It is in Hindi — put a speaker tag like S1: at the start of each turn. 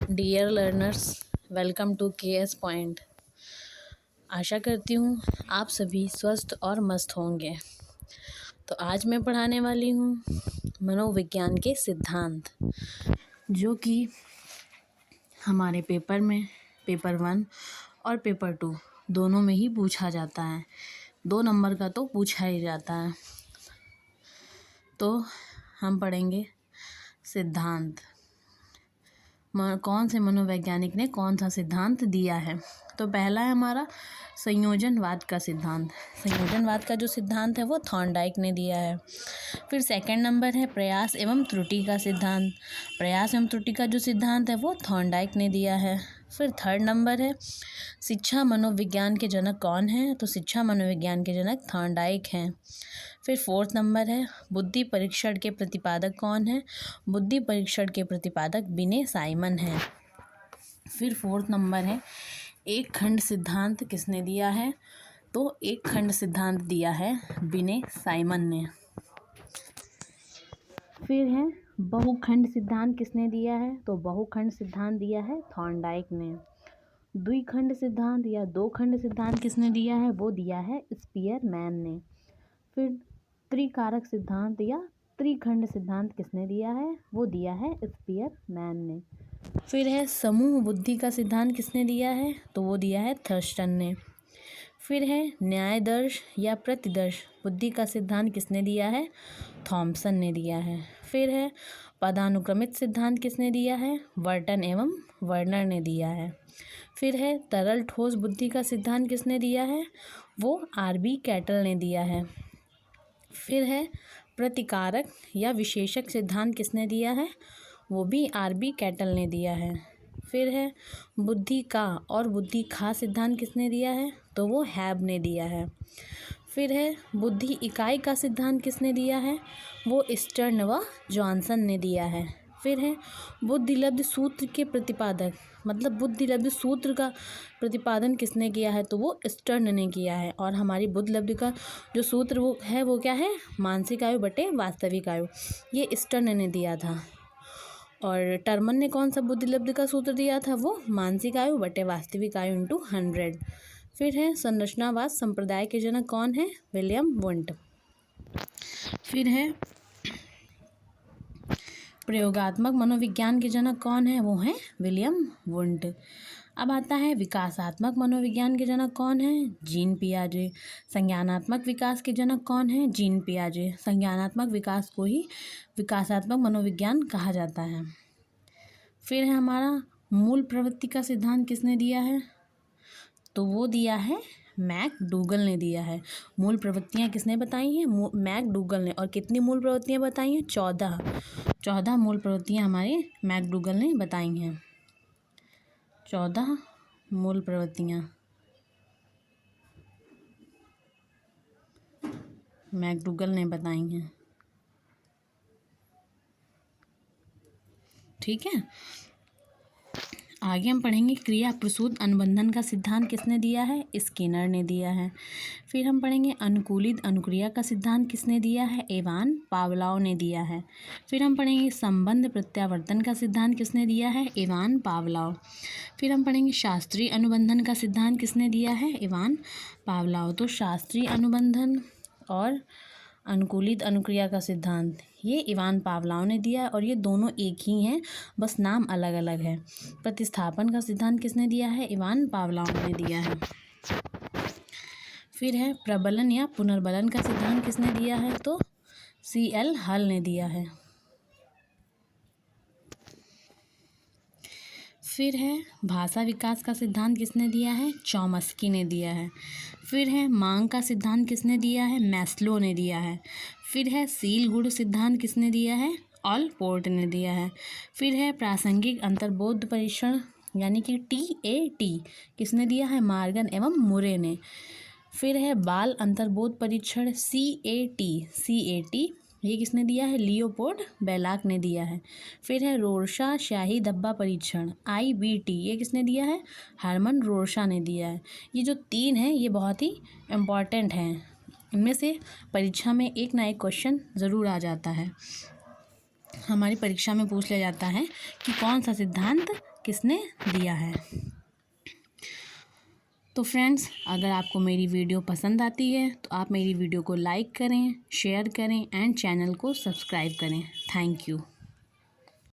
S1: Dear learners, welcome to KS point. आशा करती हूँ आप सभी स्वस्थ और मस्त होंगे। तो आज मैं पढ़ाने वाली हूँ मनोविज्ञान के सिद्धांत, जो कि हमारे पेपर में पेपर 1 और पेपर 2 दोनों में ही पूछा जाता है। 2 नंबर का तो पूछा ही जाता है। तो हम पढ़ेंगे सिद्धांत, कौन से मनोवैज्ञानिक ने कौन सा सिद्धांत दिया है। तो पहला है हमारा संयोजनवाद का सिद्धांत। संयोजनवाद का जो सिद्धांत है वो थॉर्नडाइक ने दिया है। फिर सेकंड नंबर है प्रयास एवं त्रुटि का सिद्धांत। प्रयास एवं त्रुटि का जो सिद्धांत है वो थॉर्नडाइक ने दिया है। फिर थर्ड नंबर है शिक्षा मनोविज्ञान के जनक कौन है। तो शिक्षा मनोविज्ञान के जनक थॉर्नडाइक हैं। फिर फोर्थ नंबर है बुद्धि परीक्षण के प्रतिपादक कौन है। बुद्धि परीक्षण के प्रतिपादक बिने साइमन हैं। फिर फोर्थ नंबर है एक खंड सिद्धांत किसने दिया है। तो एक खंड सिद्धांत दिया है बिने साइमन ने। फिर है बहुखंड सिद्धांत किसने दिया है। तो बहुखंड सिद्धांत दिया है थॉर्नडाइक ने। द्विखंड सिद्धांत या दो खंड सिद्धांत किसने दिया है। वो दिया है स्पीयरमैन ने। फिर त्रिकारक सिद्धांत या त्रिखंड सिद्धांत किसने दिया है। वो दिया है स्पीयरमैन ने। फिर है समूह बुद्धि का सिद्धांत किसने दिया है। तो वो दिया है थर्स्टन ने। फिर है न्यायदर्श या प्रतिदर्श बुद्धि का सिद्धांत किसने दिया है। थॉमसन ने दिया है। फिर है पदानुक्रमित सिद्धांत किसने दिया है। वर्टन एवं वर्नर ने दिया है। फिर है तरल ठोस बुद्धि का सिद्धांत किसने दिया है। वो आरबी कैटल ने दिया है। फिर है प्रतिकारक या विशेषक सिद्धांत किसने दिया है। वो भी आरबी कैटल ने दिया है। फिर है बुद्धि का और बुद्धि खा सिद्धांत किसने दिया है। तो वो हैब ने दिया है। फिर है बुद्धि इकाई का सिद्धांत किसने दिया है। वो स्टर्न व जॉनसन ने दिया है। फिर है बुद्धिलब्ध सूत्र के प्रतिपादक, मतलब बुद्धिलब्ध सूत्र का प्रतिपादन किसने किया है। तो वो स्टर्न ने किया है। और हमारी बुद्धिलब्ध का जो सूत्र वो है वो क्या है, मानसिक आयु बटे वास्तविक आयु, ये स्टर्न ने दिया था। और टर्मन ने कौन सा बुद्धिलब्ध का सूत्र दिया था। वो मानसिक आयु बटे वास्तविक आयु इंटू 100। फिर है संरचनावाद संप्रदाय के जनक कौन है। William Wundt. फिर है प्रयोगात्मक मनोविज्ञान के जनक कौन है। वो है विलियम वुंट। अब आता है विकासात्मक मनोविज्ञान के जनक कौन है। जीन पियाजे। संज्ञानात्मक विकास के जनक कौन है। जीन पियाजे। संज्ञानात्मक विकास को ही विकासात्मक मनोविज्ञान कहा जाता है। फिर है हमारा मूल प्रवृत्ति का सिद्धांत किसने दिया है। तो वो दिया है मैकडूगल ने दिया है। मूल प्रवृत्तियाँ किसने बताई हैं। मैकडूगल ने। और कितनी मूल प्रवृत्तियाँ बताई हैं। 14 मूल प्रवृत्तियाँ हमारे मैकडूगल ने बताई हैं। 14 मूल प्रवृत्तियाँ मैकडूगल ने बताई हैं। ठीक है, आगे हम पढ़ेंगे क्रिया प्रसूत अनुबंधन का सिद्धांत किसने दिया है। स्किनर ने दिया है। फिर हम पढ़ेंगे अनुकूलित अनुक्रिया का सिद्धांत किसने दिया है। इवान पावलोव ने दिया है। फिर हम पढ़ेंगे संबंध प्रत्यावर्तन का सिद्धांत किसने दिया है। Ivan Pavlov. फिर हम पढ़ेंगे शास्त्रीय अनुबंधन का सिद्धांत किसने दिया है। Ivan Pavlov. तो शास्त्रीय अनुबंधन और अनुकूलित अनुक्रिया का सिद्धांत ये इवान पावलोव ने दिया है। और ये दोनों एक ही हैं, बस नाम अलग अलग है। प्रतिस्थापन का सिद्धांत किसने दिया है। इवान पावलोव ने दिया है। फिर है प्रबलन या पुनर्बलन का सिद्धांत किसने दिया है। तो CL हल ने दिया है। फिर है भाषा विकास का सिद्धांत किसने दिया है। चॉम्स्की ने दिया है। फिर है मांग का सिद्धांत किसने दिया है। मैस्लो ने दिया है। फिर है सील गुण सिद्धांत किसने दिया है। ऑलपोर्ट ने दिया है। फिर है प्रासंगिक अंतर्बोध परीक्षण यानी कि TAT किसने दिया है। मार्गन एवं मुरे ने। फिर है बाल अंतर्बोध परीक्षण CAT ये किसने दिया है। लियोपोल्ड बेलाक ने दिया है। फिर है रोरशा शाही धब्बा परीक्षण IBT ये किसने दिया है। हरमन रोरशा ने दिया है। ये जो 3 हैं ये बहुत ही इम्पॉर्टेंट हैं। इनमें से परीक्षा में एक ना एक क्वेश्चन ज़रूर आ जाता है। हमारी परीक्षा में पूछ लिया जाता है कि कौन सा सिद्धांत किसने दिया है। तो फ्रेंड्स, अगर आपको मेरी वीडियो पसंद आती है तो आप मेरी वीडियो को लाइक करें, शेयर करें एंड चैनल को सब्सक्राइब करें। Thank you.